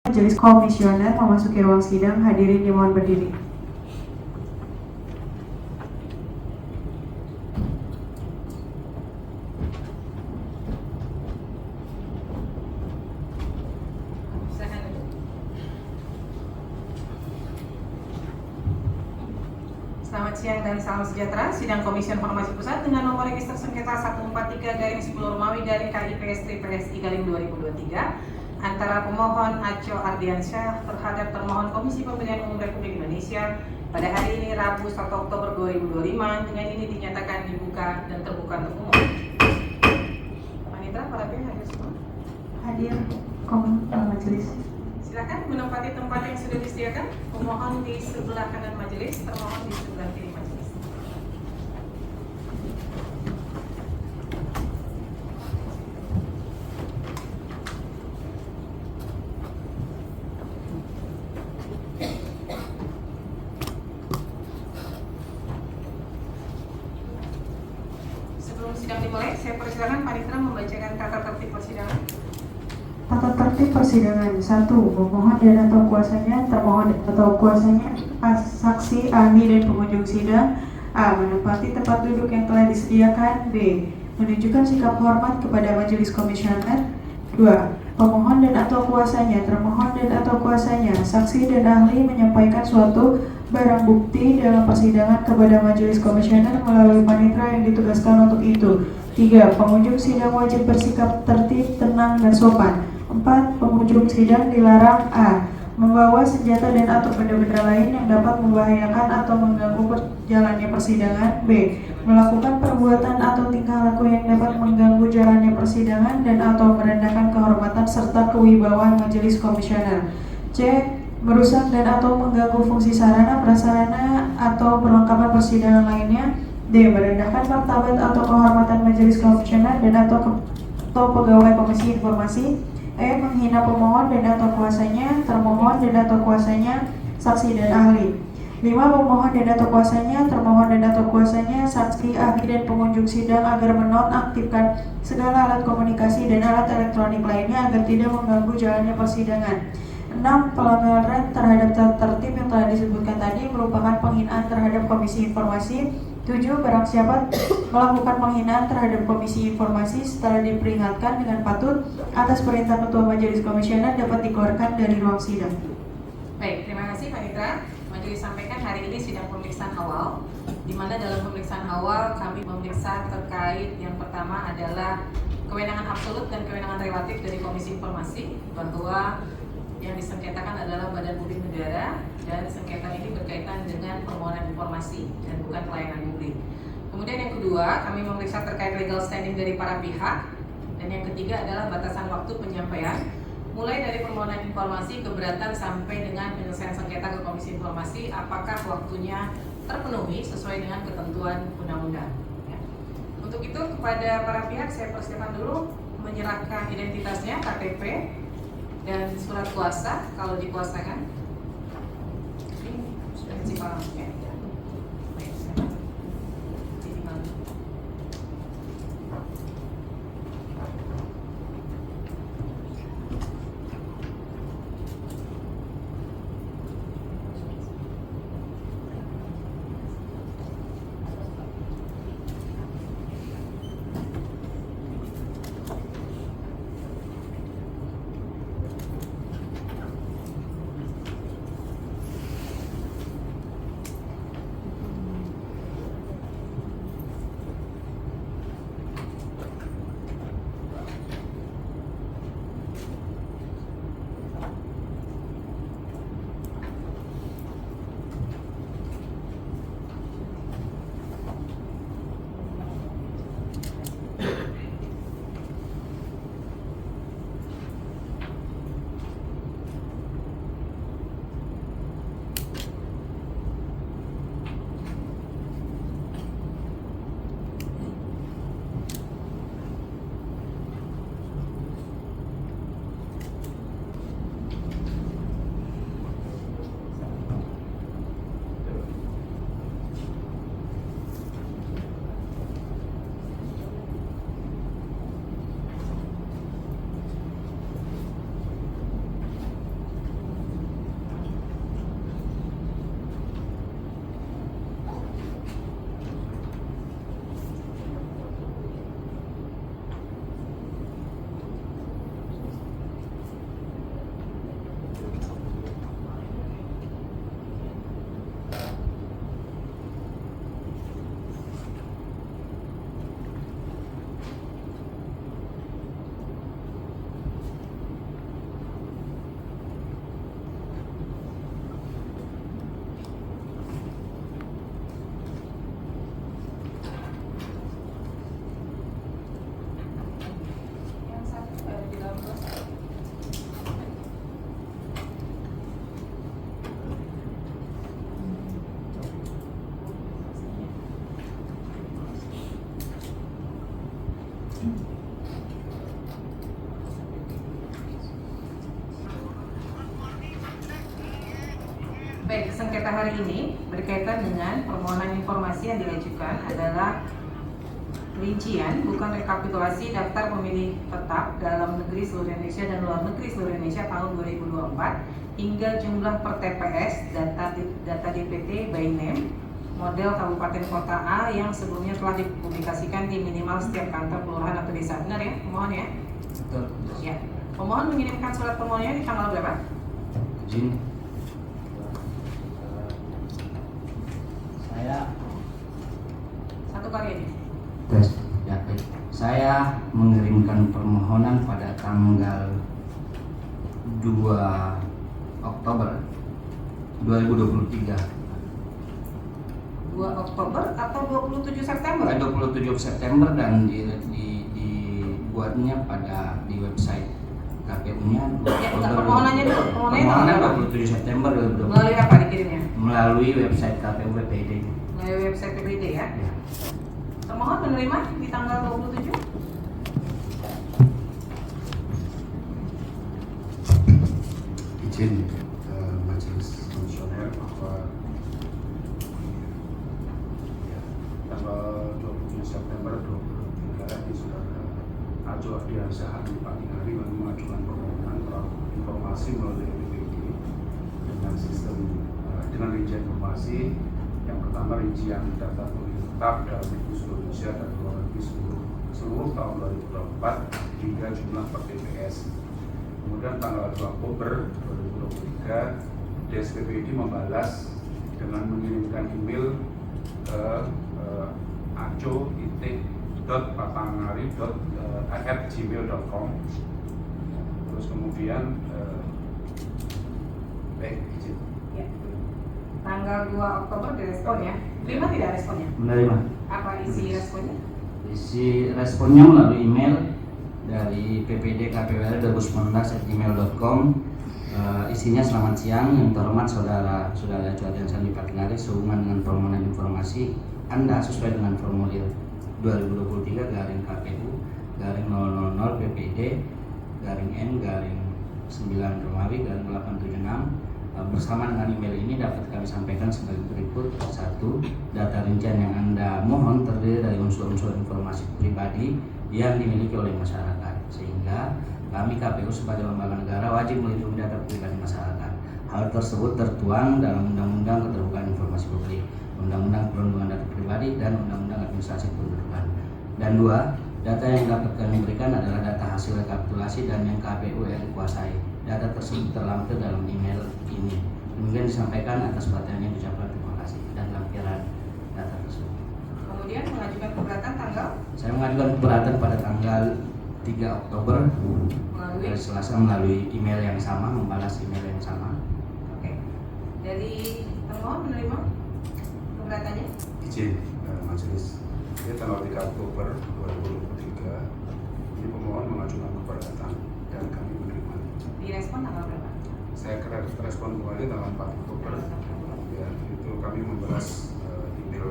Majelis Komisioner memasuki ruang sidang. Hadirin dimohon berdiri. Selamat siang dan salam sejahtera. Sidang Komisi Informasi Pusat dengan nomor register sengketa 143/10-KIPS-3PSI-2023 antara pemohon Aco Ardiansyah terhadap termohon Komisi Pemilihan Umum Republik Indonesia pada hari ini Rabu 1 Oktober 2025 dengan ini dinyatakan dibuka dan terbuka untuk umum. Panitera, para pihak hadir semua. Hadir majelis. Silakan menempati tempat yang sudah disediakan. Pemohon di sebelah kanan majelis, termohon di sebelah kiri majelis. Sebelum sidang dimulai, saya persilakan Panitera membacakan tata tertib persidangan. Tata tertib persidangan. 1. Pemohon dan atau kuasanya, termohon atau kuasanya, saksi, ahli, dan pengunjung sidang. A. Menempati tempat duduk yang telah disediakan. B. Menunjukkan sikap hormat kepada majelis komisioner. 2. Pemohon dan atau kuasanya, termohon dan atau kuasanya, saksi dan ahli menyampaikan suatu barang bukti dalam persidangan kepada majelis komisioner melalui panitera yang ditugaskan untuk itu. 3. Pengunjung sidang wajib bersikap tertib, tenang, dan sopan. 4. Pengunjung sidang dilarang A. Membawa senjata dan atau benda-benda lain yang dapat membahayakan atau mengganggu jalannya persidangan. B. Melakukan perbuatan atau tingkah laku yang dapat mengganggu jalannya persidangan dan atau merendahkan kehormatan serta kewibawaan majelis komisioner. C. Merusak dan atau mengganggu fungsi sarana, prasarana, atau perlengkapan persidangan lainnya. D. Merendahkan martabat atau kehormatan majelis komisioner dan atau pegawai komisi informasi. E. Menghina pemohon dan atau kuasanya, termohon dan atau kuasanya, saksi dan ahli. 5. Pemohon dan atau kuasanya, termohon dan atau kuasanya, saksi, ahli, dan pengunjung sidang agar menonaktifkan segala alat komunikasi dan alat elektronik lainnya agar tidak mengganggu jalannya persidangan. 6. Pelanggaran terhadap tata tertib yang telah disebutkan tadi merupakan penghinaan terhadap Komisi Informasi. 7. Barang siapa melakukan penghinaan terhadap Komisi Informasi setelah diperingatkan dengan patut atas perintah Ketua Majelis Komisioner dapat dikeluarkan dari ruang sidang. Baik, terima kasih Panitera. Majelis sampaikan hari ini sidang pemeriksaan awal, di mana dalam pemeriksaan awal kami memeriksa terkait yang pertama adalah kewenangan absolut dan kewenangan relatif dari Komisi Informasi, bahwa yang disengketakan adalah Badan Publik Negara dan sengketa ini berkaitan dengan permohonan informasi dan bukan pelayanan publik. Kemudian yang kedua, kami memeriksa terkait legal standing dari para pihak, dan yang ketiga adalah batasan waktu penyampaian mulai dari permohonan informasi keberatan sampai dengan penyelesaian sengketa ke Komisi Informasi, apakah waktunya terpenuhi sesuai dengan ketentuan undang-undang. Ya. Untuk itu kepada para pihak saya persilakan dulu menyerahkan identitasnya, KTP dan surat kuasa kalau dikuasakan. Ini sudah disimpang, ya. Baik, silakan. Disimpang. Baik, sengketa hari ini berkaitan dengan permohonan informasi yang diajukan adalah rincian, bukan rekapitulasi daftar pemilih tetap dalam negeri seluruh Indonesia dan luar negeri seluruh Indonesia tahun 2024 hingga jumlah per TPS, data DPT by name, model kabupaten kota A yang sebelumnya telah dipublikasikan di minimal setiap kantor kelurahan atau desa. Benar ya, pemohon ya? Betul. Ya. Pemohon mengirimkan surat permohonannya di tanggal berapa? Izin. Saya Satu kali aja. tes ya, baik. Saya mengirimkan permohonan pada tanggal 2 Oktober 2023. 2 Oktober atau 27 September? 27 September dan dibuatnya pada di website KPU-nya 2 Ya, enggak, Oktober. permohonannya dulu. Permohonan Permohonannya 27 September 2023 melalui apa dikirimnya? melalui website KPU PPD. Melalui website PBD ya. Ya. Termohon menerima di tanggal 27? Izin Majelis Komisioner bahwa tanggal 27 September 2023 ini Saudara Ajo Ardiansyah di pagi hari mengajukan permohonan informasi melalui PPD dengan sistem dengan rincian informasi. Yang pertama, rincian data pemilih tetap dalam negeri seluruh Indonesia dan luar negeri seluruh tahun 2024 hingga jumlah per TPS. Kemudian tanggal 2 Oktober 2023, DSPPD membalas dengan mengirimkan email ke aco.patangari@gmail.com. Terus kemudian izin. Ya. Tanggal 2 Oktober direspon ya. Terima tidak responnya? Menerima. Apa isi responnya? Isi responnya melalui email dari PPD KPWL 2019@gmail.com. Isinya selamat siang, yang terhormat saudara Ajo Ardiansyah di Patinari, sehubungan dengan permohonan informasi Anda sesuai dengan formulir 2023 garing KPU garing 000 PPD garing N garing 9 Romawi garing 876. Bersama dengan email ini dapat kami sampaikan sebagai berikut. 1. Data rincian yang Anda mohon terdiri dari unsur-unsur informasi pribadi yang dimiliki oleh masyarakat, sehingga kami KPU sebagai lembaga negara wajib melindungi data pribadi masyarakat. Hal tersebut tertuang dalam Undang-Undang Keterbukaan Informasi Publik, Undang-Undang Perlindungan Data Pribadi, dan Undang-Undang Administrasi Kependudukan. Dan 2. Data yang dapat kami berikan adalah data hasil rekapitulasi dan yang KPU RI kuasai. Data tersebut terlampir dalam email ini. Demikian disampaikan, atas perhatiannya diucapkan terima kasih dan lampiran data tersebut. Kemudian mengajukan keberatan tanggal Saya mengajukan keberatan pada tanggal 3 Oktober melalui. hari Selasa melalui email yang sama, membalas email yang sama. Oke. Dari termohon menerima keberatannya? Izin Majelis. Ini tanggal 3 Oktober 2023 ini pemohon mengajukan keberatan dan kami menerima. Direspon tanggal berapa? Saya respon kembali tanggal 4 Oktober. Ya, itu kami membalas email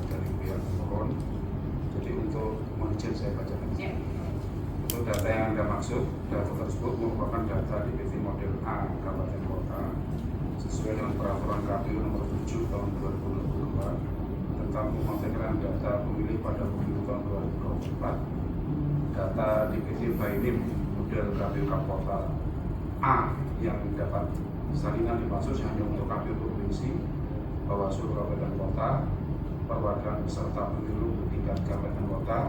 dari pihak pemohon. Jadi untuk mohon izin saya bacakan. Ya. Untuk data yang Anda maksud, data tersebut merupakan data DPT model A Kabupaten Kota sesuai dengan peraturan KPU nomor 7 tahun 2022 tentang pemegang data pemilih pada pemilu tahun 2024. Data DPT by name model KPU Kabupaten A yang dapat salinan dimaksud hanya untuk KPU provinsi, Bawaslu Kabupaten Kota, perwakilan peserta pemilu tingkat kabupaten kota,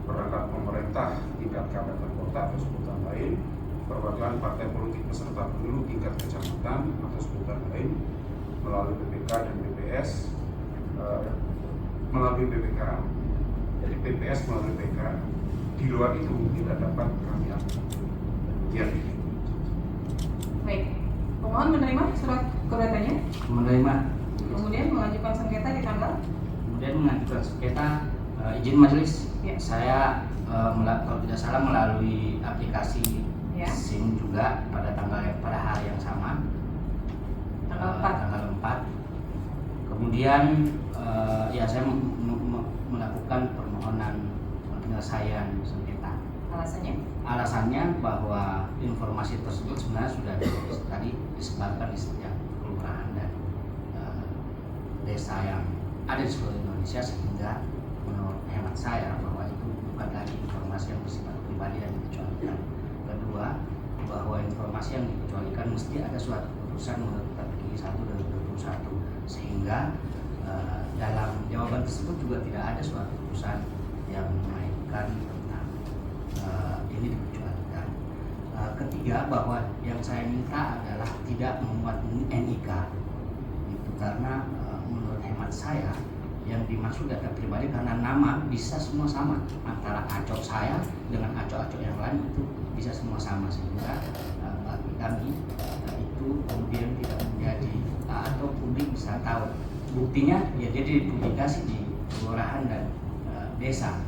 perangkat pemerintah tingkat kabupaten kota atau sebutan lain, perwakilan partai politik peserta pemilu tingkat kecamatan atau sebutan lain, melalui PPK dan BPS, melalui PPK, jadi PPS melalui PK. Di luar itu tidak dapat kami ambil. Baik. Pemohon menerima surat keberatannya? Menerima. Kemudian mengajukan sengketa di tanggal? Kemudian mengajukan sengketa, izin majelis. Ya. Saya kalau tidak salah melalui aplikasi Ya. SIM juga pada hari yang sama, Tanggal 4. tanggal 4. Kemudian ya saya melakukan permohonan penyelesaian sengketa. Alasannya? Alasannya bahwa informasi tersebut sebenarnya sudah tadi disebarkan di setiap kelurahan dan desa yang ada di seluruh Indonesia, sehingga menurut hemat saya bahwa itu bukan lagi informasi yang bersifat pribadi dan dikecualikan. Kedua, bahwa informasi yang dikecualikan mesti ada suatu keputusan menurut KPI 1 dan 21, sehingga dalam jawaban tersebut juga tidak ada suatu keputusan yang menaikkan tentang ini dikecualikan. Ketiga, bahwa yang saya minta adalah tidak memuat NIK, itu karena menurut hemat saya yang dimaksud data pribadi karena nama bisa semua sama, antara acok saya dengan acok-acok yang lain itu bisa semua sama, sehingga bagi kami itu kemudian tidak menjadi atau publik bisa tahu. Buktinya ya jadi dipublikasi di kelurahan dan desa,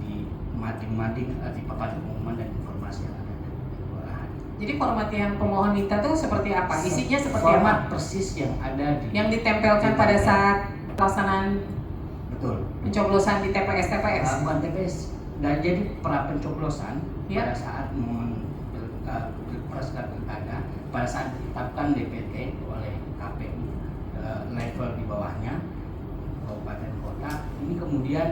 di mading-mading di papan pengumuman dan informasi yang ada di kelurahan. Jadi format yang pemohon minta itu seperti apa? Isinya seperti format apa? persis yang ada di Yang ditempelkan pada saat pelaksanaan betul pencoblosan di TPS. bukan TPS. Dan jadi pra pencoblosan Ya. pada saat momen pilpres dan pilkada, pada saat ditetapkan DPT oleh KPU level di bawahnya kabupaten kota, ini kemudian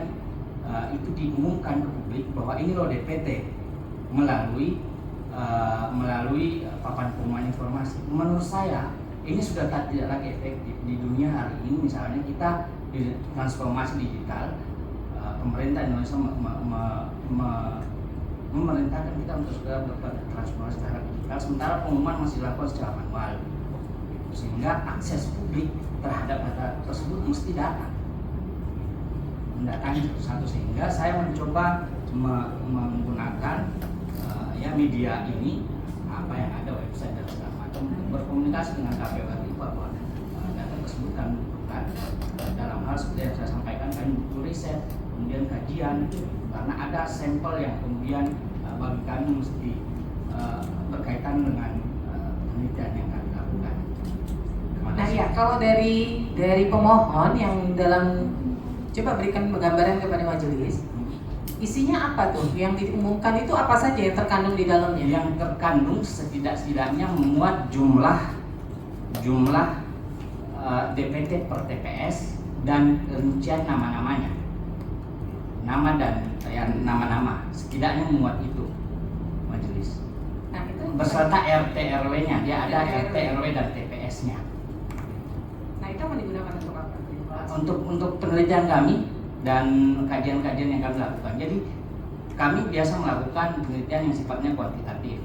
itu diumumkan ke publik bahwa ini loh DPT melalui papan pengumuman informasi. Menurut saya ini sudah tidak lagi efektif di dunia hari ini. Misalnya kita di transformasi digital, pemerintah Indonesia memerintahkan kita untuk segera bertransformasi terhadap digital, sementara pengumuman masih dilakukan secara manual, sehingga akses publik terhadap data tersebut mesti datang mendatangi satu-satu, sehingga saya mencoba menggunakan ya media ini, apa yang ada, website dan segala macam, berkomunikasi dengan KPU RI bahwa data tersebut kami butuhkan dalam hal seperti yang saya sampaikan, kami butuh riset, kemudian kajian, karena ada sampel yang kemudian bagi kami mesti berkaitan dengan penelitian yang kami lakukan. Nah ya, kalau dari pemohon yang dalam, coba berikan gambaran kepada majelis, isinya apa tuh? Yang diumumkan itu apa saja yang terkandung di dalamnya? Yang terkandung setidaknya memuat jumlah DPT per TPS dan rincian nama-namanya, nama dan nama-nama, setidaknya memuat itu majelis. Nah itu Beserta RT RW-nya, dia ada RT, RT RW dan TPS-nya. Nah itu mau digunakan untuk apa? Untuk penelitian kami dan kajian-kajian yang kami lakukan. Jadi kami biasa melakukan penelitian yang sifatnya kuantitatif,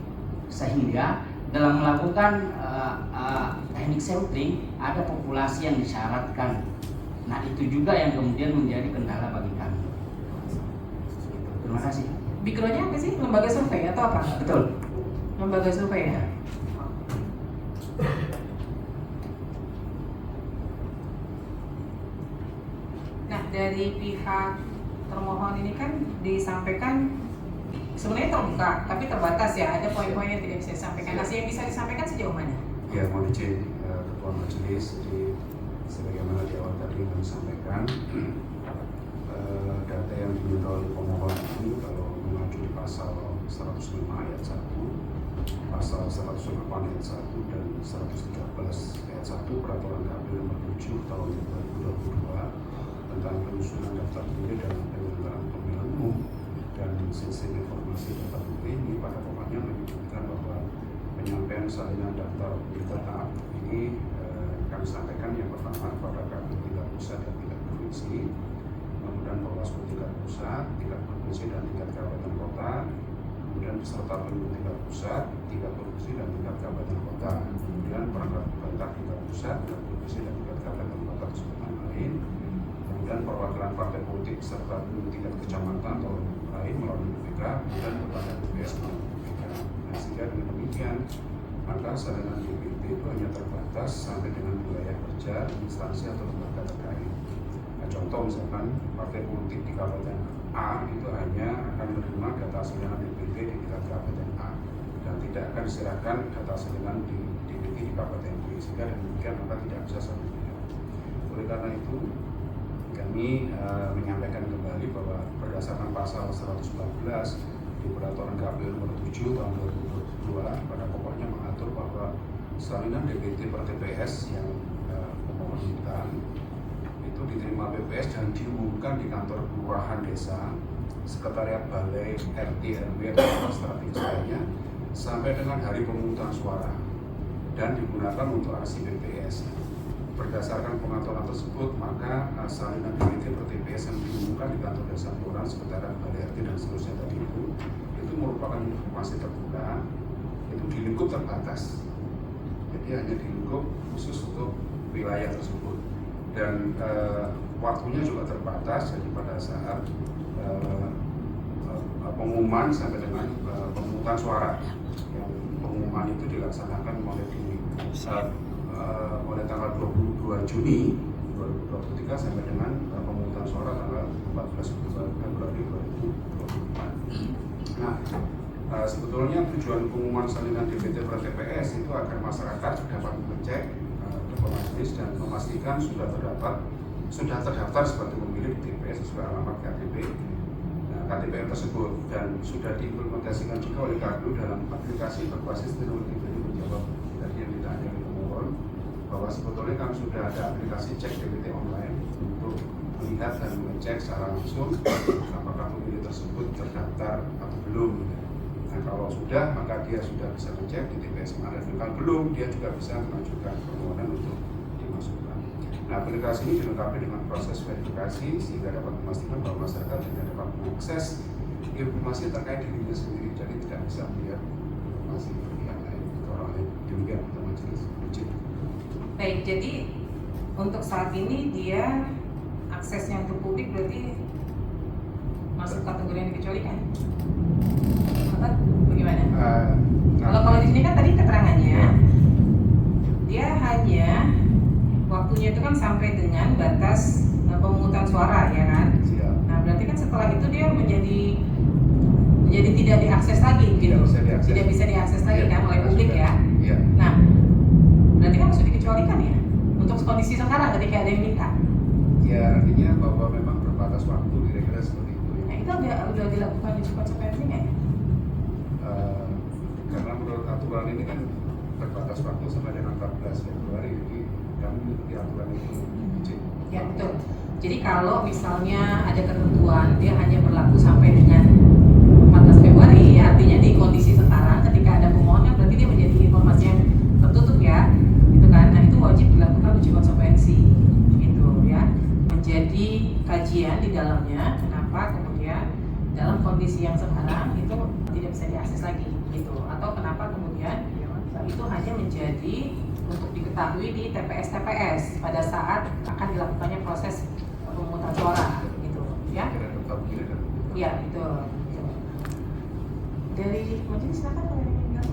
sehingga dalam melakukan teknik sampling ada populasi yang disyaratkan. Nah itu juga yang kemudian menjadi kendala bagi kami. Terima kasih. Bikronya apa sih? Lembaga survei atau apa? Betul. Lembaga survei ya? Nah dari pihak termohon ini kan disampaikan sebenarnya terbuka, tapi terbatas ya, ada poin-poin yang tidak bisa disampaikan. Nah yang bisa disampaikan sejauh mana? Ya, mohon izin Ketua Majelis, jadi sebagaimana di awal tadi kami sampaikan, data yang diminta oleh pemohon itu kalau mengacu di pasal 105 ayat 1, pasal 108 ayat 1 dan 113 ayat 1 Peraturan KPU nomor 7 tahun 2022 tentang penyusunan daftar pemilih dan penyelenggaraan pemilihan umum dan sistem informasi data pemilih, ini pada pokoknya menyebutkan bahwa penyampaian salinan daftar pemilih tetap ini kami sampaikan yang pertama kepada KPU tingkat pusat dan tingkat provinsi, kemudian Bawaslu tingkat pusat, tingkat provinsi dan tingkat kabupaten kota, kemudian peserta pemilu tingkat pusat, tingkat provinsi dan tingkat kabupaten kota, kemudian perangkat pemerintah tingkat pusat, tingkat provinsi dan tingkat kabupaten kota disebutkan lain, kemudian perwakilan partai politik serta pemilu tingkat kecamatan atau lain melalui BPK, kemudian kepada BPS melalui BPK. Nah, sehingga dengan demikian maka salinan DPT itu hanya terbatas sampai dengan wilayah kerja, instansi atau lembaga terkait. Nah, contoh misalkan partai politik di Kabupaten A itu hanya akan menerima data salinan DPT di tingkat Kabupaten A dan tidak akan diserahkan data salinan di DPT di Kabupaten B, sehingga demikian maka tidak bisa saling melihat. Oleh karena itu kami menyampaikan kembali bahwa berdasarkan pasal 114 di Peraturan KPU nomor 7 tahun 2022 pada pokoknya mengatur bahwa salinan DPT per TPS yang pemohon minta itu diterima BPS dan diumumkan di kantor kelurahan desa, sekretariat balai, RT, RW atau strategis lainnya sampai dengan hari pemungutan suara dan digunakan untuk aksi BPS. Berdasarkan pengaturan tersebut, maka salinan DPT per TPS yang diumumkan di kantor desa kelurahan, sekretariat balai, RT dan seterusnya tadi itu merupakan informasi terbuka, itu di lingkup terbatas. Jadi hanya di lingkup khusus untuk wilayah tersebut dan waktunya juga terbatas. Jadi pada saat pengumuman sampai dengan pemungutan suara, yang pengumuman itu dilaksanakan mulai tanggal 22 Juni 2023 sampai dengan pemungutan suara tanggal 14 Februari 2024. Nah, sebetulnya tujuan pengumuman salinan DPT per TPS itu agar masyarakat dapat mengecek majelis dan memastikan sudah terdaftar sebagai pemilih di TPS sesuai alamat KTPM tersebut dan sudah diimplementasikan juga oleh KPU dalam aplikasi berbasis teknologi. Jadi menjawab tadi yang ditanya oleh pemohon bahwa sebetulnya kan sudah ada aplikasi cek DPT online untuk melihat dan mengecek secara langsung apakah pemilih tersebut terdaftar atau belum. Nah, kalau sudah, maka dia sudah bisa ngecek di TPS mana. Kalau belum, dia juga bisa mengajukan permohonan untuk dimasukkan. Nah, aplikasi ini dilengkapi dengan proses verifikasi sehingga dapat memastikan bahwa masyarakat tidak dapat mengakses informasi terkait dirinya sendiri, jadi tidak bisa melihat informasi yang lain atau orang lain. Demikian majelis. Baik, jadi untuk saat ini dia aksesnya untuk publik berarti masuk kategori yang dikecualikan. Bagaimana? Kalau di sini kan tadi keterangannya dia hanya waktunya itu kan sampai dengan batas pemungutan suara, ya kan? Nah, berarti kan setelah itu dia menjadi tidak diakses lagi, gitu. Tidak bisa diakses lagi kan oleh publik ya. Nah, berarti kan harus dikecualikan ya untuk kondisi sekarang ketika ada yang minta. Ya, artinya bahwa memang berbatas waktu, kira-kira seperti itu. Nah, itu udah dilakukan di konsekuensi nggak ya? Karena menurut aturan ini kan terbatas waktu sampai dengan 14 Februari, jadi kami mengikuti aturan itu. Ya, betul. Jadi kalau misalnya ada ketentuan dia hanya berlaku sampai dengan 14 Februari, artinya di kondisi sekarang ketika ada pemohon berarti dia menjadi informasi yang tertutup ya, gitu kan? Nah, itu wajib dilakukan uji konsekuensi, gitu ya. Menjadi kajian di dalamnya kenapa kemudian dalam kondisi yang sekarang itu tidak bisa diakses lagi, gitu. Atau kenapa kemudian itu hanya menjadi untuk diketahui di TPS pada saat akan dilakukannya proses pemungutan suara, gitu ya. Iya, betul. Dari majelis silakan kalau ingin bilang.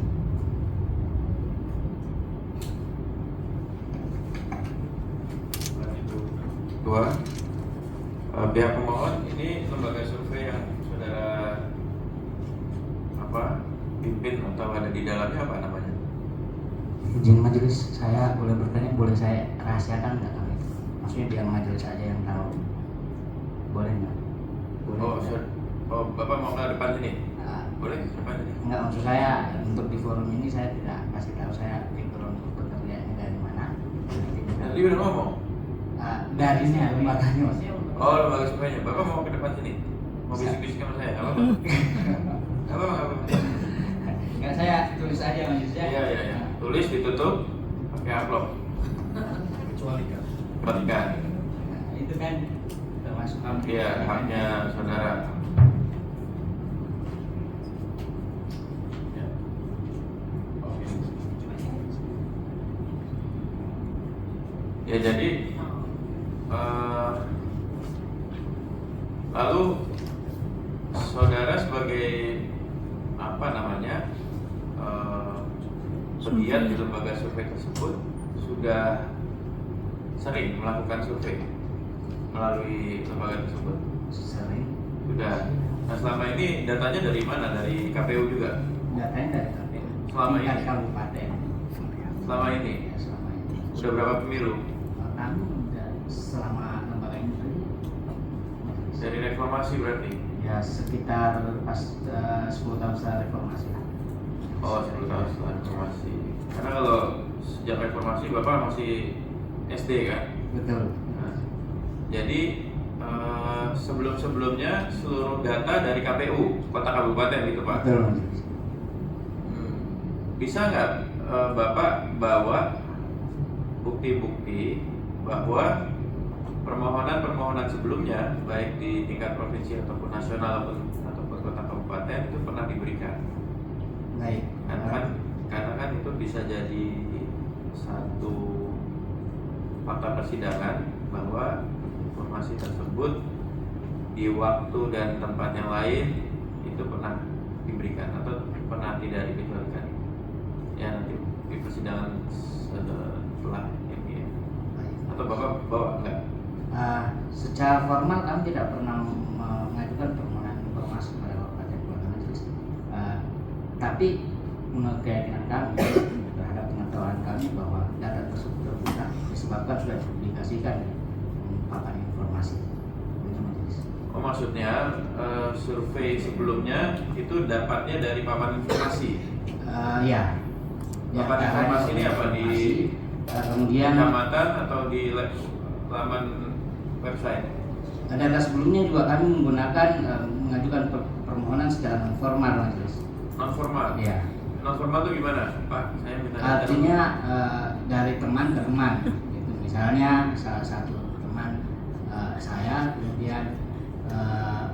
Dua, pihak pemohon ini lembaga survei yang saudara pimpin atau ada di dalamnya apa namanya? Izin majelis, saya boleh bertanya, boleh saya rahasiakan nggak kali? Maksudnya biar majelis aja yang tahu. Boleh nggak? Boleh. Oh, Bapak mau ke depan sini? Boleh ke depan sini? Enggak, maksud saya untuk di forum ini saya tidak kasih tahu saya background pekerjaannya dari mana. Tadi udah ngomong? Darinya, lembaganya mas. Oh, lembaga surveinya. Bapak mau ke depan sini? Mau bisik-bisik sama saya? Apa? Enggak, saya tulis aja majelisnya. Iya. Tulis ditutup pakai amplop. Kecualikan. Nah, itu kan termasuk iya, haknya saudara. Ya. Oke. Ya, jadi lalu saudara sebagai pegiat di lembaga survei tersebut sudah sering melakukan survei melalui lembaga tersebut? Sering. Sudah. Nah, selama ini datanya dari mana? Dari KPU juga? Datanya dari KPU. Selama ini? Dari kabupaten. Selama ini? Ya, selama ini. Sudah berapa pemilu? Kami selama lembaga ini Dari reformasi berarti? ya sekitar pas 10 tahun setelah reformasi. Oh, 10 tahun setelah reformasi. Karena kalau sejak reformasi Bapak masih SD kan? Betul. Nah, jadi sebelum-sebelumnya seluruh data dari KPU kota kabupaten gitu Pak. Betul Majelis. Bisa nggak Bapak bawa bukti-bukti bahwa permohonan-permohonan sebelumnya baik di tingkat provinsi ataupun nasional ataupun kota kabupaten itu pernah diberikan? Baik. Karena kan itu bisa jadi satu fakta persidangan bahwa informasi tersebut di waktu dan tempat yang lain itu pernah diberikan atau pernah tidak dikecualikan. Ya nanti di persidangan setelah ini ya. Atau Bapak bawa enggak? Secara formal kami tidak pernah mengajukan permohonan informasi kepada Kabupaten Kota Majelis. Tapi menurut keyakinan kami terhadap pengetahuan kami bahwa data tersebut terbuka disebabkan sudah dipublikasikan di papan informasi. Itu Majelis. Oh maksudnya survei sebelumnya itu dapatnya dari papan informasi. Ya. Papan informasi ini apa di kemudian kecamatan atau di laman website? data sebelumnya juga kami menggunakan mengajukan permohonan secara non formal Majelis. Non formal. Ya. Non formal itu gimana, Pak? Saya minta Artinya dari teman ke teman. Gitu. Misalnya salah satu teman saya kemudian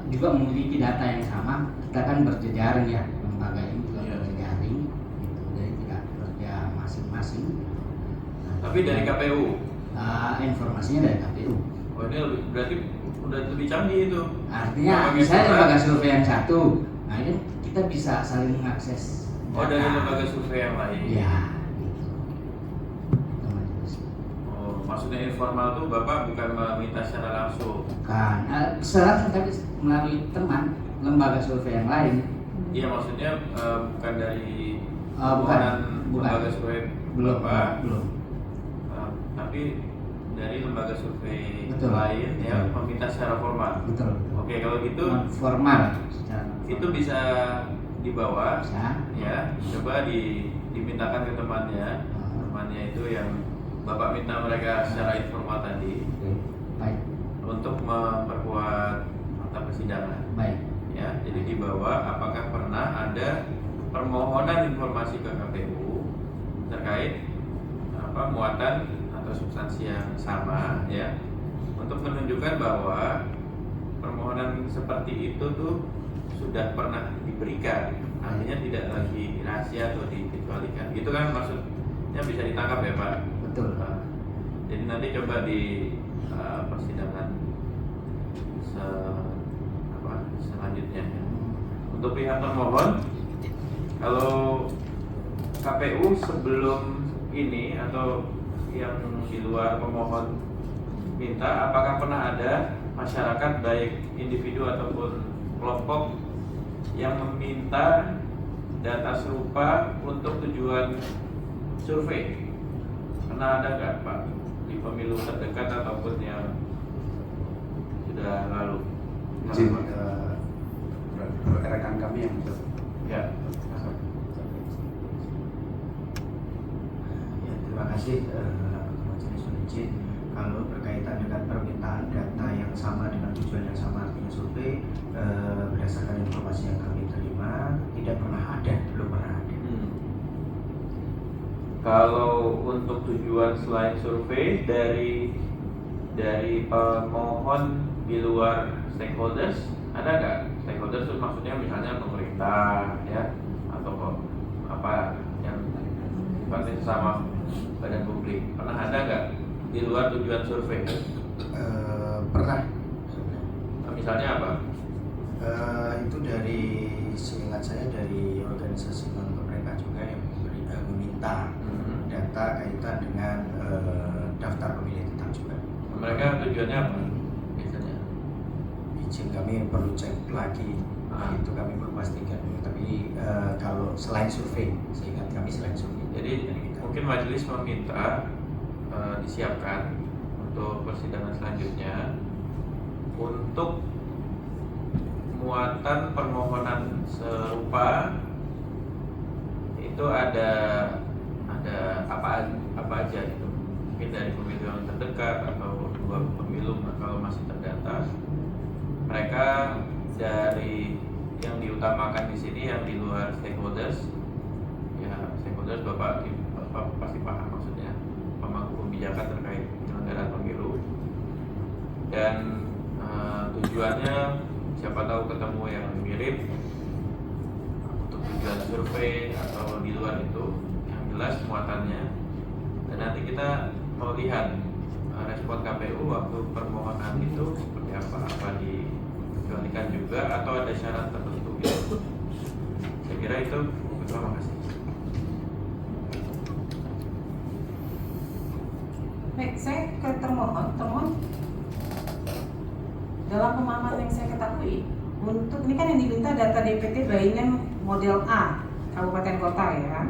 juga memiliki data yang sama, kita kan berjejaring ya, lembaga ini juga berjejaring, gitu. Jadi tidak kerja masing-masing. Tapi dari KPU. Informasinya dari KPU. Oh ini berarti udah lebih canggih itu. Artinya Lembaga misalnya survei. lembaga survei yang satu, nah ini kita bisa saling mengakses. Oh dari data. lembaga survei yang lain. Ya. Gitu. Itu Majelis. Oh maksudnya informal tuh Bapak bukan meminta secara langsung. Kan, selain tadi melalui teman lembaga survei yang lain. Iya maksudnya bukan dari Bukan. lembaga survei Belum. Bapak, Belum. tapi dari lembaga survei Betul. lain yang Betul. meminta secara formal. Betul. Oke kalau gitu Non formal. Secara itu bisa dibawa bisa. ya, coba dimintakan ke temannya itu yang Bapak minta mereka secara informal tadi Baik. untuk memperkuat fakta persidangan Baik. ya. Jadi dibawa apakah pernah ada permohonan informasi ke KPU terkait muatan atau substansi yang sama ya, untuk menunjukkan bahwa permohonan seperti itu tuh sudah pernah diberikan, artinya tidak lagi rahasia atau dikecualikan. Gitu kan maksudnya, bisa ditangkap ya Pak? Betul. Jadi nanti coba di persidangan selanjutnya ya. Untuk pihak termohon, kalau KPU sebelum ini atau yang di luar pemohon minta, apakah pernah ada masyarakat baik individu ataupun kelompok yang meminta data serupa untuk tujuan survei? Pernah ada nggak Pak di pemilu terdekat ataupun yang sudah lalu? Izin rekan kami yang Ya. Ya, terima kasih Majelis izin. Kalau berkaitan dengan permintaan data yang sama dengan tujuan yang sama artinya survei, berdasarkan informasi yang kami terima tidak pernah ada, belum pernah ada. Kalau untuk tujuan selain survei dari pemohon di luar stakeholders, ada nggak? Stakeholders itu maksudnya misalnya pemerintah ya, atau apa yang sifatnya sesama badan publik. Pernah ada nggak di luar tujuan survei? Pernah. Misalnya apa? Itu dari seingat saya dari organisasi non pemerintah juga yang meminta data kaitan dengan daftar pemilih tetap juga. Mereka tujuannya apa biasanya? Izin kami perlu cek lagi, itu kami belum pastikan. Tapi kalau selain survei, seingat kami selain survei. Jadi mungkin majelis meminta disiapkan untuk persidangan selanjutnya untuk muatan permohonan serupa itu ada ada apa aja gitu, mungkin dari pemilu yang terdekat atau 2 pemilu kalau masih terdata. Mereka dari yang diutamakan di sini yang di luar stakeholders, ya stakeholders Bapak pasti paham maksudnya, pemangku kebijakan terkait penyelenggaraan pemilu, dan tujuannya siapa tahu ketemu yang mirip untuk tujuan survei atau di luar itu, yang jelas muatannya. Dan nanti kita mau lihat respon KPU waktu permohonan itu seperti apa dikecualikan juga atau ada syarat tertentu gitu. Saya kira itu. Terima kasih. Baik, saya ke termohon dalam pemahaman yang saya ketahui, untuk ini kan yang diminta data DPT by name model A kabupaten kota ya kan.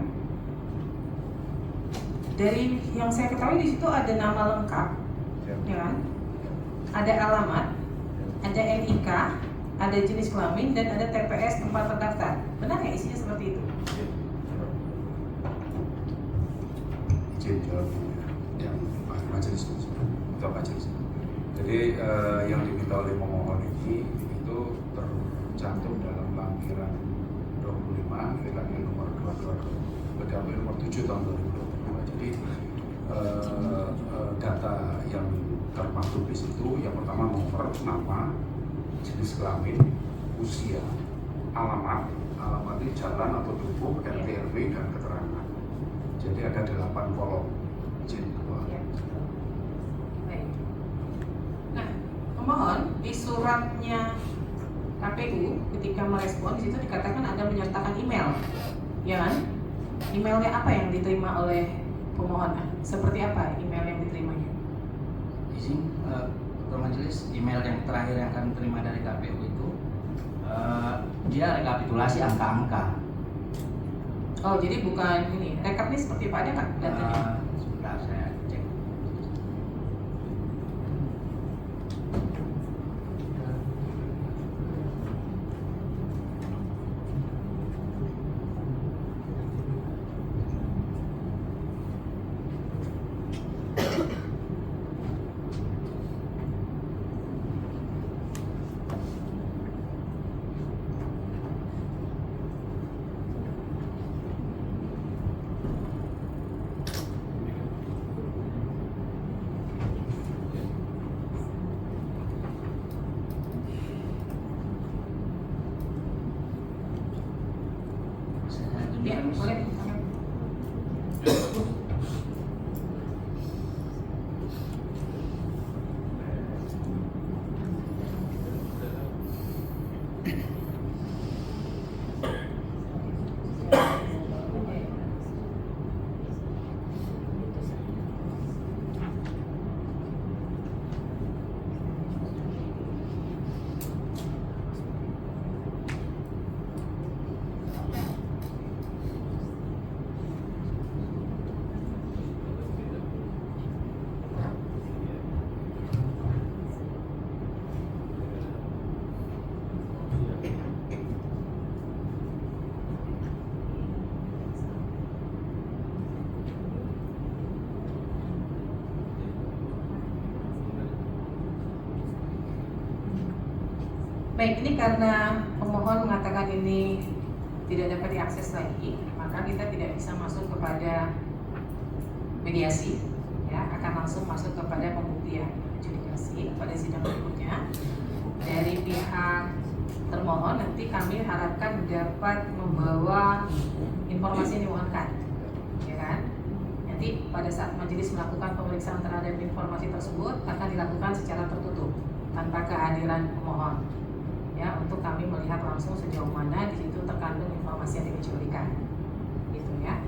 Dari yang saya ketahui di situ ada nama lengkap, ya kan? Ada alamat, ada NIK, ada jenis kelamin, dan ada TPS tempat terdaftar. Benar nggak isinya seperti itu? Izin jawab yang majelis atau majelis. Jadi yang diminta oleh pemohon ini itu tercantum dalam lampiran 25 PKP nomor 22 PKP nomor 7 tahun 2022. Jadi data yang termaktub di situ yang pertama nomor, nama, jenis kelamin, usia, alamat itu jalan atau tubuh, RT RW dan keterangan. Jadi ada 8 kolom. Izin keluar. Baik. Nah, pemohon di suratnya KPU ketika merespon di situ dikatakan ada menyertakan email, ya kan? Emailnya apa yang diterima oleh pemohon? Seperti apa email yang diterimanya? Izin Ketua Majelis, email yang terakhir yang kami terima dari KPU itu dia rekapitulasi angka-angka. Oh, jadi bukan ini. Rekap ini seperti apa, ada nggak datanya? Sebentar saya cek. Ya, boleh. Baik, ini karena pemohon mengatakan ini tidak dapat diakses lagi, maka kita tidak bisa masuk kepada mediasi, ya, akan langsung masuk kepada pembuktian adjudikasi pada sidang berikutnya. Dari pihak termohon nanti kami harapkan dapat membawa informasi yang dimohonkan, ya kan? Nanti pada saat majelis melakukan pemeriksaan terhadap informasi tersebut akan dilakukan secara tertutup tanpa kehadiran pemohon. Ya, untuk kami melihat langsung sejauh mana di situ terkandung informasi yang dikecualikan, gitu ya.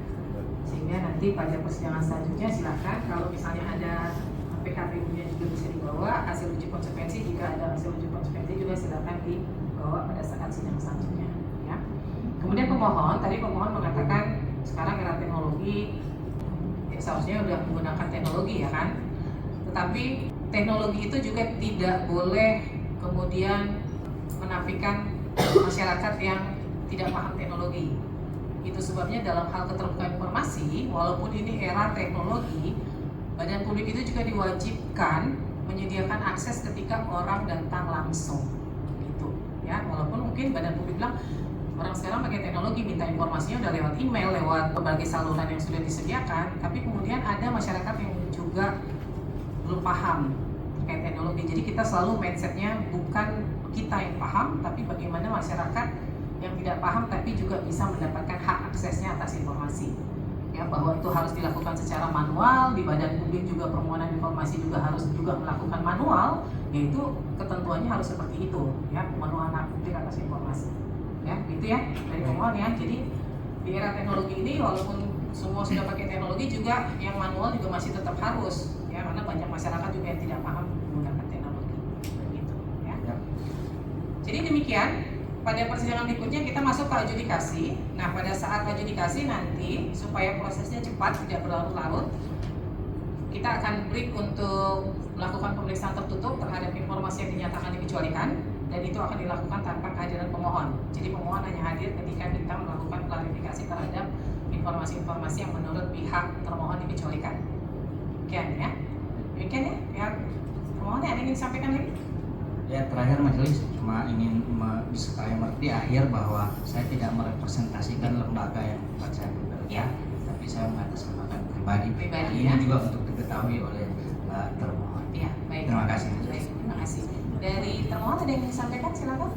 Sehingga nanti pada persidangan selanjutnya silakan kalau misalnya ada PKPU-nya juga bisa dibawa, hasil uji konsekuensi jika ada hasil uji konsekuensi juga silakan dibawa pada saat sidang selanjutnya. Ya. Kemudian pemohon mengatakan sekarang era teknologi, ya seharusnya sudah menggunakan teknologi ya kan. Tetapi teknologi itu juga tidak boleh kemudian menafikan masyarakat yang tidak paham teknologi. Itu sebabnya dalam hal keterbukaan informasi walaupun ini era teknologi, badan publik itu juga diwajibkan menyediakan akses ketika orang datang langsung, gitu ya. Walaupun mungkin badan publik bilang orang sekarang pakai teknologi, minta informasinya udah lewat email, lewat berbagai saluran yang sudah disediakan, tapi kemudian ada masyarakat yang juga belum paham terkait teknologi. Jadi kita selalu mindsetnya bukan kita yang paham, tapi bagaimana masyarakat yang tidak paham tapi juga bisa mendapatkan hak aksesnya atas informasi. Ya, bahwa itu harus dilakukan secara manual, di badan publik juga permohonan informasi juga harus melakukan manual, yaitu ketentuannya harus seperti itu, ya, pemenuhan hak publik atas informasi. Ya, gitu ya dari pemohon ya. Jadi di era teknologi ini walaupun semua sudah pakai teknologi juga yang manual juga masih tetap harus, ya, karena banyak masyarakat juga yang tidak paham menggunakan teknologi, gitu ya. Jadi demikian. Pada persidangan berikutnya kita masuk ke adjudikasi. Nah, pada saat adjudikasi nanti supaya prosesnya cepat tidak berlarut-larut, kita akan break untuk melakukan pemeriksaan tertutup terhadap informasi yang dinyatakan dikecualikan, dan itu akan dilakukan tanpa kehadiran pemohon. Jadi pemohon hanya hadir ketika kita melakukan klarifikasi terhadap informasi-informasi yang menurut pihak termohon dikecualikan. Demikian ya. Demikian ya. Pihak termohon ada yang ingin disampaikan lagi? Ya, terakhir majelis cuma ingin supaya mengerti akhir bahwa saya tidak merepresentasikan lembaga yang tempat saya bekerja, Ya. tapi saya mengatasnamakan pribadi. Pribadi, Ini ya. juga untuk diketahui oleh termohon. Ya, baik. Terima kasih. Baik, terima kasih. Dari termohon ada yang ingin disampaikan, silakan.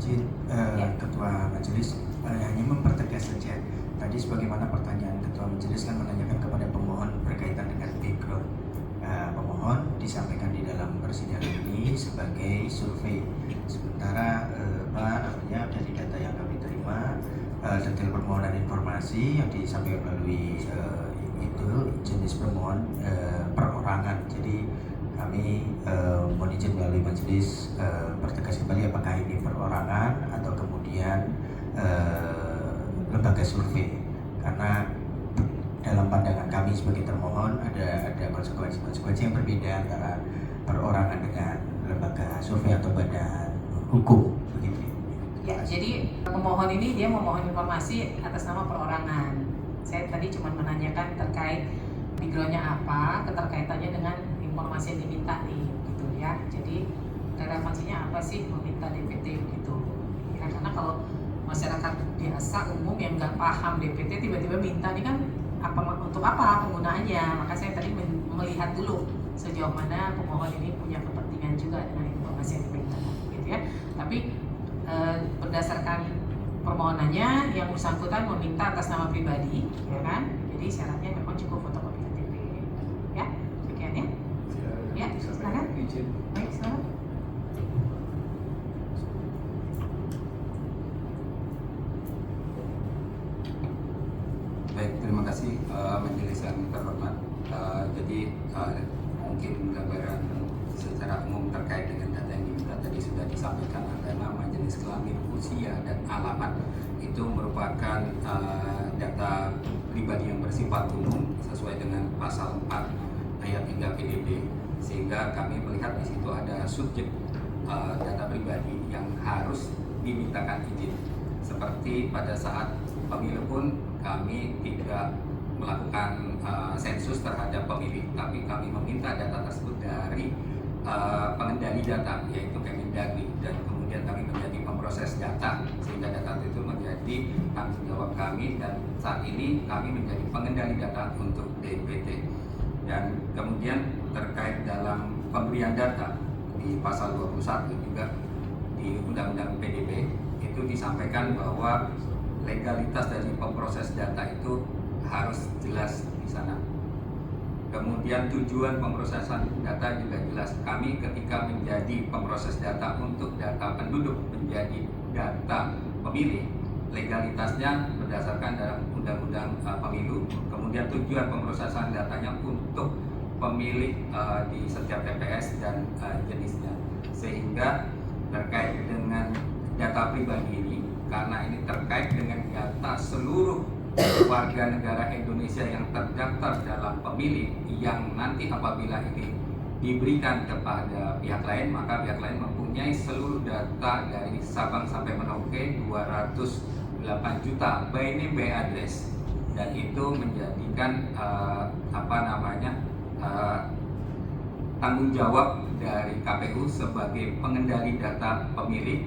Izin Ya. Ketua Majelis hanya mempertegas saja. Tadi sebagaimana pertanyaan Ketua Majelis kan menanyakan kepada pemohon berkaitan dengan background. Pemohon disampaikan di dalam persidangan ini sebagai survei. Sementara dari data yang kami terima, detail permohonan informasi yang disampaikan melalui itu jenis permohonan perorangan. Jadi kami mohon izin melalui majelis pertegas kembali apakah ini perorangan atau kemudian lembaga survei, karena dalam pandangan kami sebagai termohon ada konsekuensi yang berbeda antara perorangan dengan lembaga survei atau badan hukum begitu. Ya, jadi pemohon ini dia memohon informasi atas nama perorangan. Saya tadi cuma menanyakan terkait backgroundnya apa, keterkaitannya dengan informasi yang diminta nih, gitu ya. Jadi relevansinya apa sih meminta DPT gitu? Ya, karena kalau masyarakat biasa umum yang nggak paham DPT tiba-tiba minta nih kan untuk apa penggunaannya? Maka saya tadi melihat dulu sejauh mana pemohon ini punya kepentingan juga dengan informasi yang diminta, gitu ya. Tapi berdasarkan permohonannya yang bersangkutan meminta atas nama pribadi, ya kan? Jadi syaratnya memang cukup fotokopi KTP, ya. Sekian ya. Ya, silakan. Baik, silakan. Baik, terima kasih majelis yang terhormat. Jadi mungkin gambaran secara umum terkait dengan data yang diminta tadi sudah disampaikan, ada nama, jenis kelamin, usia, dan alamat. Itu merupakan data pribadi yang bersifat umum sesuai dengan pasal 4 ayat 3 PDB, sehingga kami melihat di situ ada subjek data pribadi yang harus dimintakan izin. Seperti pada saat pemilu pun kami tidak melakukan sensus terhadap pemilih, tapi kami meminta data tersebut dari pengendali data, yaitu Kemendagri, dan kemudian kami menjadi pemproses data, sehingga data itu menjadi tanggung jawab kami, dan saat ini kami menjadi pengendali data untuk DPT. Dan kemudian terkait dalam pemberian data di pasal 21 juga di Undang-Undang PDB itu disampaikan bahwa legalitas dari pemproses data itu harus jelas di sana. Kemudian tujuan pemrosesan data juga jelas. Kami ketika menjadi pemproses data untuk data penduduk menjadi data pemilih, legalitasnya berdasarkan dalam Undang-Undang Pemilu. Kemudian tujuan pemrosesan datanya untuk pemilih di setiap TPS dan jenisnya. Sehingga terkait dengan data pribadi ini, karena ini terkait dengan data seluruh warga negara Indonesia yang terdaftar dalam pemilih, yang nanti apabila ini diberikan kepada pihak lain, maka pihak lain mempunyai seluruh data dari Sabang sampai Merauke 250 8 juta by name by address, dan itu menjadikan tanggung jawab dari KPU sebagai pengendali data pemilih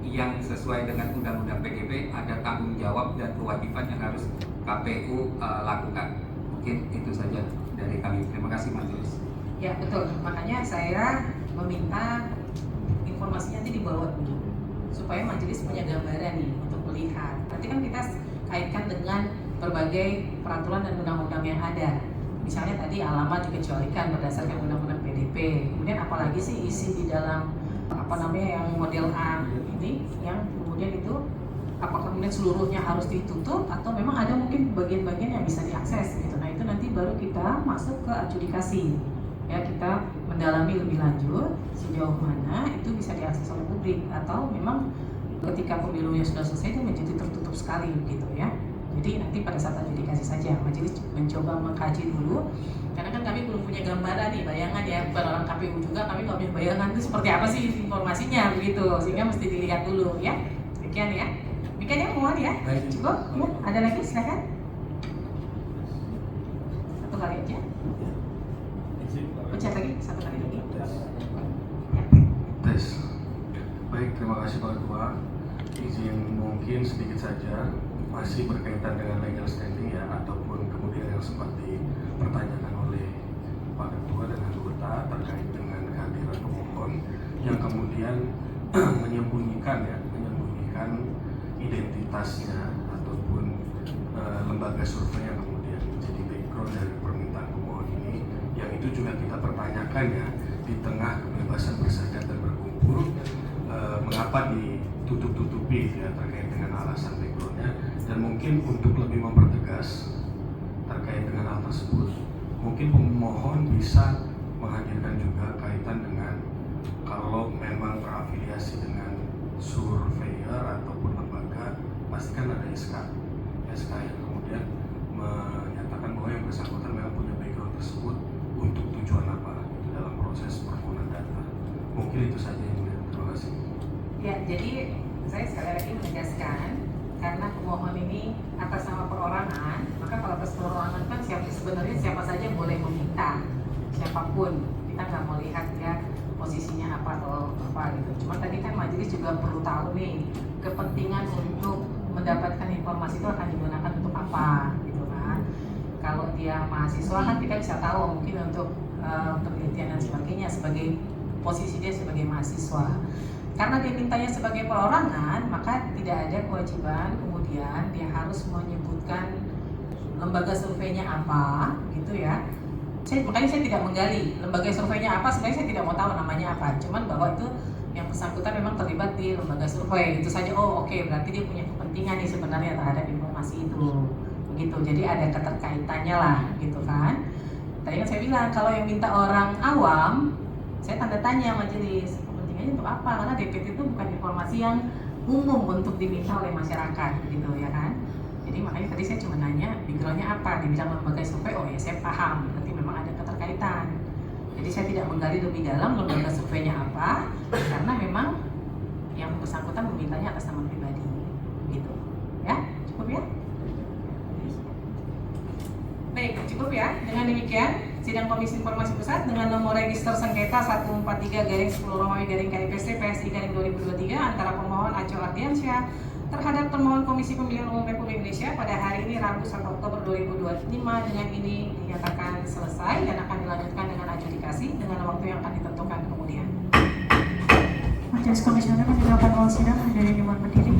yang sesuai dengan Undang-Undang PDB, ada tanggung jawab dan kewajiban yang harus KPU lakukan. Mungkin itu saja dari kami. Terima kasih Majelis. Ya betul, makanya saya meminta informasinya nanti dibawa dulu supaya majelis punya gambaran nih untuk melihat. Nanti kan kita kaitkan dengan berbagai peraturan dan undang-undang yang ada. Misalnya tadi alamat dikecualikan berdasarkan undang-undang PDP. Kemudian apalagi sih isi di dalam yang model A ini, yang kemudian itu apakah kemudian seluruhnya harus ditutup atau memang ada mungkin bagian-bagian yang bisa diakses gitu. Nah itu nanti baru kita masuk ke adjudikasi. Ya, kita mendalami lebih lanjut sejauh mana itu bisa diakses oleh publik atau memang ketika pemilunya sudah selesai itu menjadi tertutup sekali gitu ya. Jadi nanti pada saat adjudikasi saja majelis mencoba mengkaji dulu, karena kan kami belum punya gambaran nih, bayangan ya, bukan orang KPU juga, kami nggak punya bayangan itu seperti apa sih informasinya begitu, sehingga mesti dilihat dulu ya. Demikian ya, demikian ya mohon ya. Cukup ya, ada lagi silakan. Satu kali aja. Pencet lagi, satu kali lagi. Ya. Tes. Baik, terima kasih Pak Ketua. Izin mungkin sedikit saja, masih berkaitan dengan legal standing ya, ataupun kemudian yang sempat dipertanyakan oleh Pak Ketua dan anggota terkait dengan kehadiran pemohon yang kemudian menyembunyikan identitasnya ataupun lembaga survei yang kemudian menjadi background dari permintaan pemohon ini, yang itu juga kita pertanyakan ya, di tengah kebebasan berserikat dan berkumpul, mengapa ditutup-tutupi ya terkait dengan alasan backgroundnya. Dan mungkin untuk lebih mempertegas terkait dengan hal tersebut, mungkin pemohon bisa menghadirkan juga kaitan dengan kalau memang terafiliasi dengan surveyor ataupun lembaga, pasti kan ada SK yang kemudian menyatakan bahwa yang bersangkutan memang punya background tersebut untuk tujuan apa itu dalam proses permohonan data. Mungkin itu saja yang mulia. Terima kasih. Ya, jadi saya sekali lagi menegaskan, karena pemohon ini atas nama perorangan, maka kalau atas perorangan kan sebenarnya siapa saja boleh meminta, siapapun. Kita nggak melihat ya posisinya apa atau apa gitu. Cuma tadi kan majelis juga perlu tahu nih kepentingan untuk mendapatkan informasi itu akan digunakan untuk apa gitu kan. Kalau dia mahasiswa kan kita bisa tahu mungkin untuk penelitian dan sebagainya, sebagai posisi dia sebagai mahasiswa. Karena dia mintanya sebagai perorangan, maka tidak ada kewajiban kemudian dia harus menyebutkan lembaga surveinya apa gitu ya. Makanya saya tidak menggali lembaga surveinya apa, sebenarnya saya tidak mau tahu namanya apa, cuman bahwa itu yang bersangkutan memang terlibat di lembaga survei itu saja. Oh oke, berarti dia punya kepentingan nih sebenarnya terhadap informasi itu begitu. Jadi ada keterkaitannya lah gitu kan. Tadi kan saya bilang kalau yang minta orang awam, saya tanda tanya majelis kepentingannya untuk apa, karena DPT itu bukan informasi yang umum untuk diminta oleh masyarakat gitu ya kan. Jadi makanya tadi saya cuma nanya backgroundnya apa, dibilang lembaga survei, oh ya saya paham, berarti memang ada keterkaitan. Jadi saya tidak menggali lebih dalam lembaga surveinya apa, karena memang yang bersangkutan memintanya atas nama pribadi gitu ya. Cukup ya? Baik, cukup ya. Dengan demikian sidang Komisi Informasi Pusat dengan nomor register sengketa 143-10-KIPC-PSI-2023 antara pemohon Aco Ardiansyah terhadap termohon Komisi Pemilihan Umum Republik Indonesia pada hari ini Rabu 1 Oktober 2025 dengan ini dinyatakan selesai dan akan dilanjutkan dengan adjudikasi dengan waktu yang akan ditentukan kemudian. Majelis Komisioner meninggalkan ruang sidang, hadirin dimohon berdiri.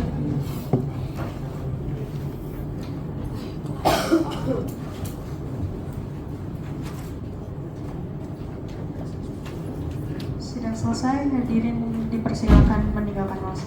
Sidang selesai, hadirin dipersilakan meninggalkan ruang sidang.